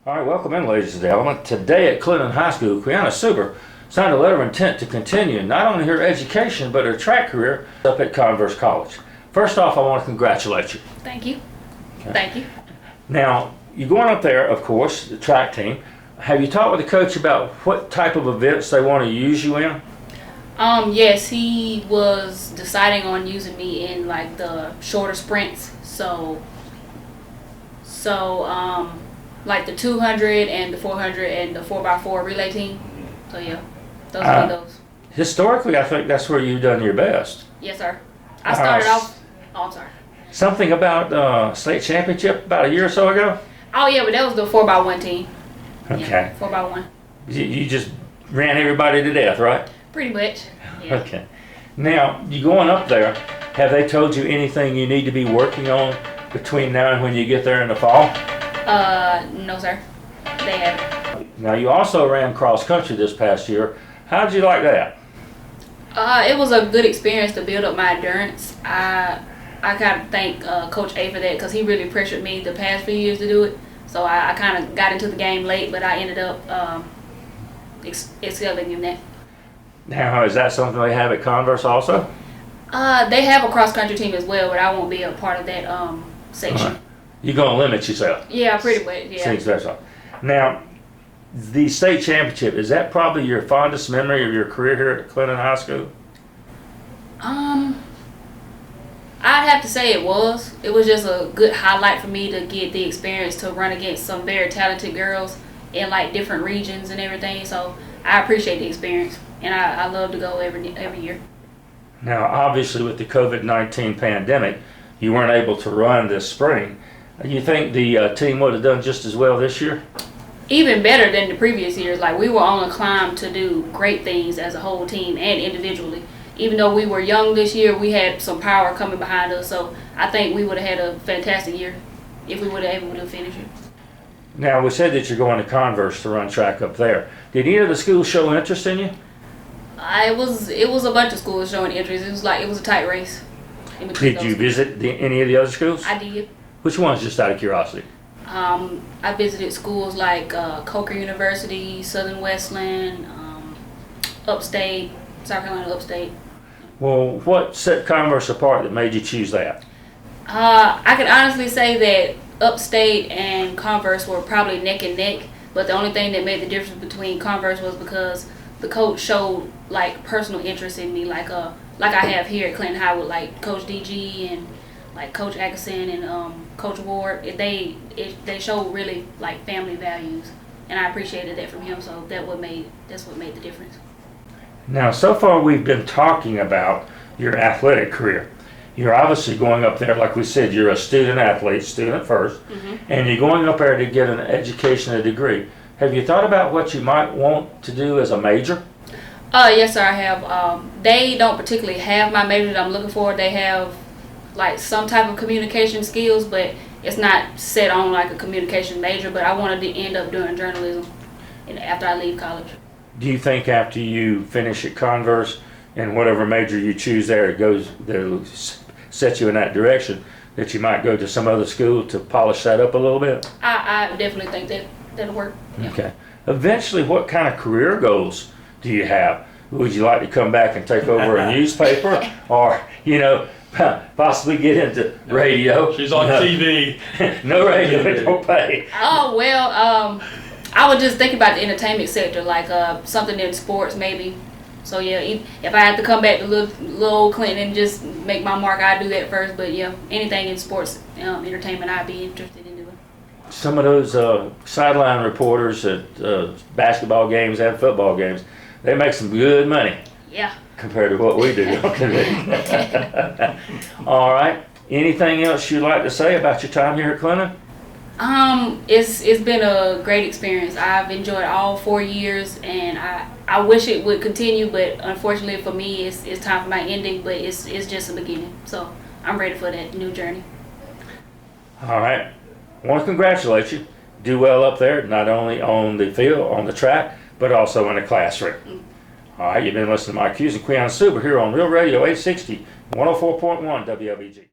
All right, welcome in, ladies and gentlemen. Today at Clinton High School, Quiana Suber signed a letter of intent to continue not only her education but her track career up at Converse College. First off, I want to congratulate you. Thank you. Okay. Thank you. Now, you're going up there, of course, the track team. Have you talked with the coach about what type of events they want to use you in? Yes, he was deciding on using me in like the shorter sprints. Like the 200 and the 400 and the 4x4 relay team. So yeah, those would be those. Historically, I think that's where you've done your best. Yes, sir. I started off. Oh, I'm sorry. Something about state championship about a year or so ago? Oh yeah, but that was the 4x1 team. Okay. Yeah, 4x1. You just ran everybody to death, right? Pretty much. Yeah. Okay. Now, you going up there, have they told you anything you need to be working on between now and when you get there in the fall? No, sir. They haven't. Now, you also ran cross country this past year. How did you like that? It was a good experience to build up my endurance. I kind of thank Coach A for that because he really pressured me the past few years to do it. So I kind of got into the game late, but I ended up excelling in that. Now, is that something they have at Converse also? They have a cross country team as well, but I won't be a part of that section. Right. You're going to limit yourself. Yeah, pretty much. Yeah. Seems that's all. Now, the state championship, is that probably your fondest memory of your career here at Clinton High School? I'd have to say it was. It was just a good highlight for me to get the experience to run against some very talented girls in like different regions and everything. So I appreciate the experience, and I love to go every year. Now, obviously, with the COVID-19 pandemic, you weren't able to run this spring. You think the team would have done just as well this year? Even better than the previous years. Like, we were on a climb to do great things as a whole team and individually. Even though we were young this year, we had some power coming behind us. So I think we would have had a fantastic year if we would have able to finish it. Now, we said that you're going to Converse to run track up there. Did any of the schools show interest in you? It was a bunch of schools showing interest. It was a tight race. Did you visit any of the other schools? I did. Which ones, just out of curiosity? I visited schools like Coker University, Southern Westland, Upstate, South Carolina Upstate. Well, what set Converse apart that made you choose that? I can honestly say that Upstate and Converse were probably neck and neck, but the only thing that made the difference between Converse was because the coach showed like personal interest in me, like I have here at Clinton High with like Coach DG and like Coach Atkinson and Coach Ward. They show really like family values, and I appreciated that from him. So that's what made the difference. Now, so far we've been talking about your athletic career. You're obviously going up there, like we said, you're a student athlete, student first, and you're going up there to get an education, a degree. Have you thought about what you might want to do as a major? Yes, sir, I have. They don't particularly have my major that I'm looking for. They have like some type of communication skills, but it's not set on like a communication major. But I wanted to end up doing journalism after I leave college. Do you think after you finish at Converse and whatever major you choose there, they'll set you in that direction, that you might go to some other school to polish that up a little bit? I definitely think that'll work. Yeah. Okay. Eventually, what kind of career goals do you have? Would you like to come back and take over a newspaper, or possibly get into radio? She's on TV. No radio, it don't pay. Oh well, I would just think about the entertainment sector, like something in sports maybe. So yeah, if I had to come back to little old Clinton and just make my mark, I'd do that first. But yeah, anything in sports entertainment, I'd be interested in doing. Some of those sideline reporters at basketball games and football games, they make some good money. Yeah. Compared to what we do. All right. Anything else you'd like to say about your time here at Clinton? It's been a great experience. I've enjoyed all 4 years, and I wish it would continue, but unfortunately for me, it's time for my ending. But it's just a beginning, so I'm ready for that new journey. All right. I want to congratulate you. Do well up there, not only on the field, on the track, but also in the classroom. All right, you've been listening to Mike Hughes and Quiana Suber here on Real Radio 860, 104.1 WLBG.